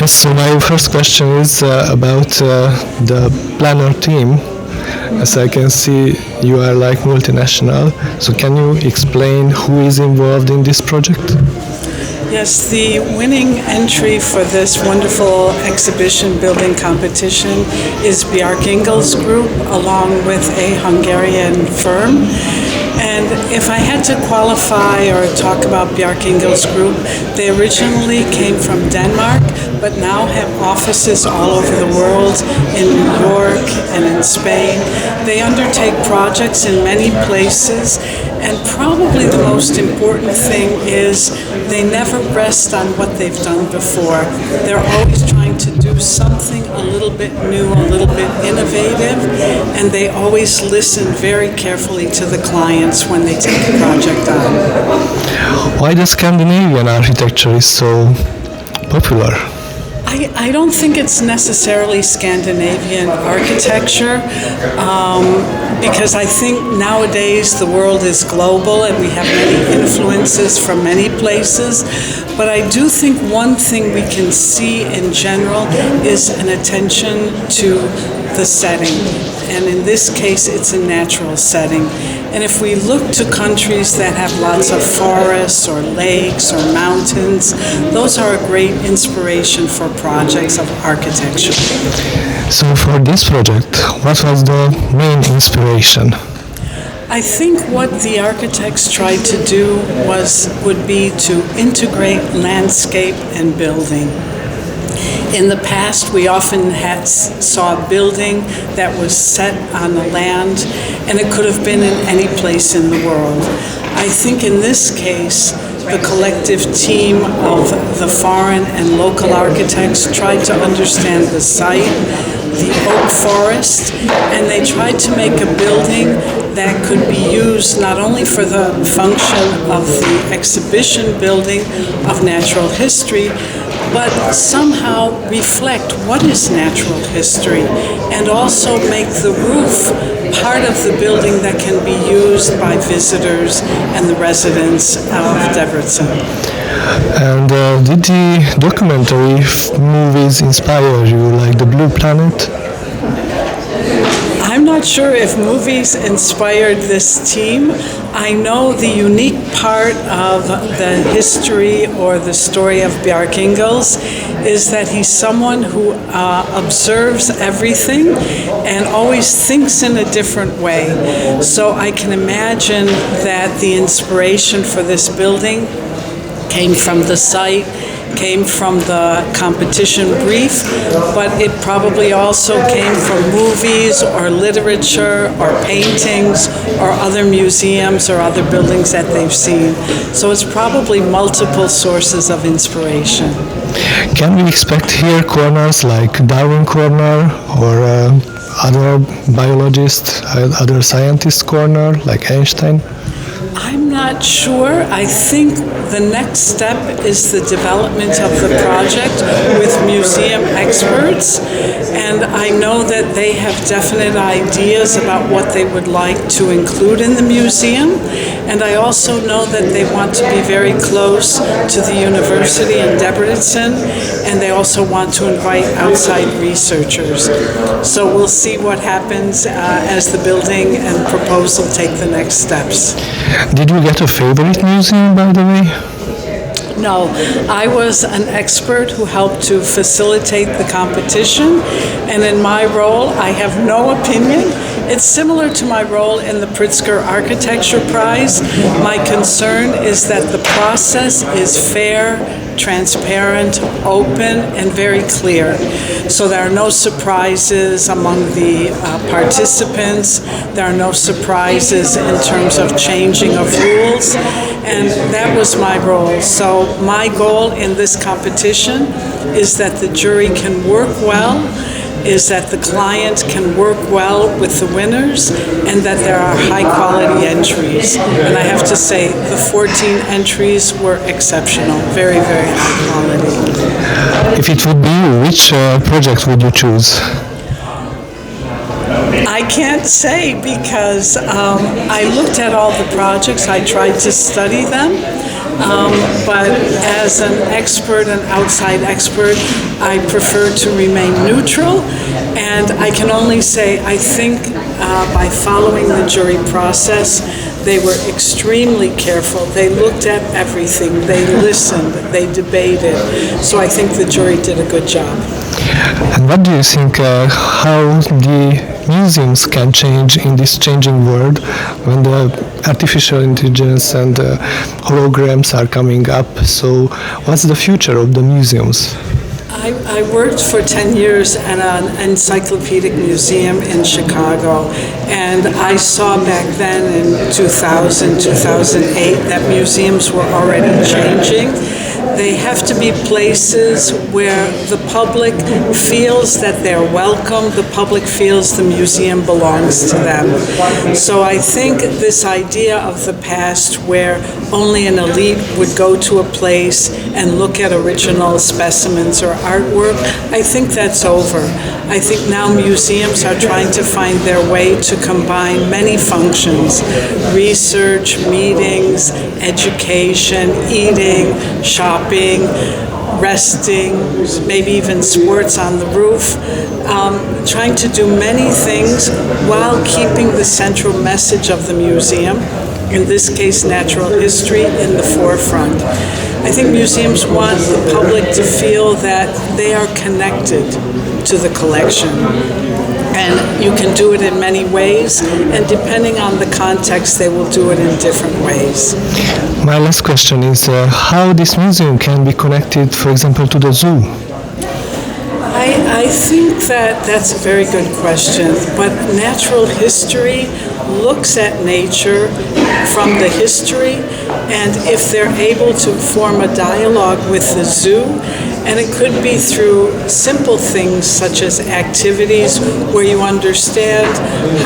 So my first question is about the planner team. As I can see, you are like multinational. So can you explain who is involved in this project? Yes, the winning entry for this wonderful exhibition building competition is Bjark Ingels Group, along with a Hungarian firm. And if I had to qualify or talk about Bjark Ingels Group, they originally came from Denmark, but now have offices all over the world, in New York and in Spain. They undertake projects in many places, and probably the most important thing is they never rest on what they've done before. They're always trying to do something a little bit new, a little bit innovative, and they always listen very carefully to the clients when they take a project on. Why the Scandinavian architecture is so popular? I don't think it's necessarily Scandinavian architecture, because I think nowadays the world is global and we have many influences from many places. But I do think one thing we can see in general is an attention to the setting. And in this case, it's a natural setting. And if we look to countries that have lots of forests or lakes or mountains, those are a great inspiration for projects of architecture. So for this project, what was the main inspiration? I think what the architects tried to do would be to integrate landscape and building. In the past, we often saw a building that was set on the land, and it could have been in any place in the world. I think in this case, the collective team of the foreign and local architects tried to understand the site, the oak forest, and they tried to make a building that could be used not only for the function of the exhibition building of natural history, but somehow reflect what is natural history, and also make the roof part of the building that can be used by visitors and the residents of Debrecen. And did the documentary movies inspire you, like The Blue Planet? I'm not sure if movies inspired this team. I know the unique part of the history or the story of Bjark Ingels is that he's someone who observes everything and always thinks in a different way. So I can imagine that the inspiration for this building came from the site, came from the competition brief, but it probably also came from movies or literature or paintings or other museums or other buildings that they've seen. So it's probably multiple sources of inspiration. Can we expect here corners like Darwin Corner or other biologist, other scientist corner like Einstein? I'm not sure. I think the next step is the development of the project with museum experts, and I know that they have definite ideas about what they would like to include in the museum, and I also know that they want to be very close to the university in Debrecen, and they also want to invite outside researchers. So we'll see what happens as the building and proposal take the next steps. Did you get a favorite museum, by the way? No, I was an expert who helped to facilitate the competition, and in my role, I have no opinion. It's similar to my role in the Pritzker Architecture Prize. My concern is that the process is fair, transparent, open, and very clear. So there are no surprises among the participants. There are no surprises in terms of changing of rules. And that was my role. So my goal in this competition is that the jury can work well, is that the client can work well with the winners, and that there are high-quality entries. And I have to say, the 14 entries were exceptional, very, very high quality. If it would be you, which project would you choose? I can't say because I looked at all the projects, I tried to study them, But as an expert, an outside expert, I prefer to remain neutral. And I can only say, I think by following the jury process, they were extremely careful. They looked at everything. They listened. They debated. So I think the jury did a good job. And what do you think how the museums can change in this changing world when the artificial intelligence and holograms are coming up? So what's the future of the museums? I worked for 10 years at an encyclopedic museum in Chicago, and I saw back then in 2000, 2008 that museums were already changing. They have to be places where the public feels that they're welcome, the public feels the museum belongs to them. So I think this idea of the past where only an elite would go to a place and look at original specimens or artwork, I think that's over. I think now museums are trying to find their way to combine many functions: research, meetings, education, eating, shopping, resting, maybe even sports on the roof, trying to do many things while keeping the central message of the museum, in this case natural history, in the forefront. I think museums want the public to feel that they are connected to the collection. And you can do it in many ways, and depending on the context, they will do it in different ways. My last question is how this museum can be connected, for example, to the zoo? I think that's a very good question, but natural history looks at nature from the history, and if they're able to form a dialogue with the zoo, and it could be through simple things such as activities where you understand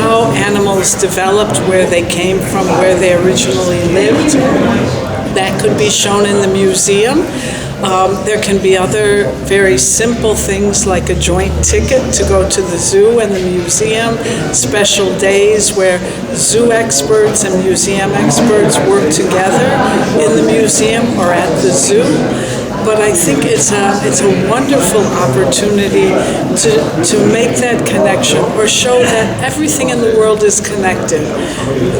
how animals developed, where they came from, where they originally lived. That could be shown in the museum. There can be other very simple things like a joint ticket to go to the zoo and the museum, special days where zoo experts and museum experts work together in the museum or at the zoo. But I think it's a wonderful opportunity to make that connection or show that everything in the world is connected.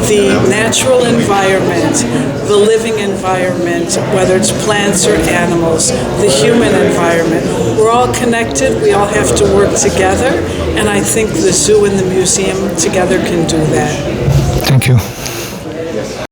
The natural environment, the living environment, whether it's plants or animals, the human environment, we're all connected. We all have to work together. And I think the zoo and the museum together can do that. Thank you.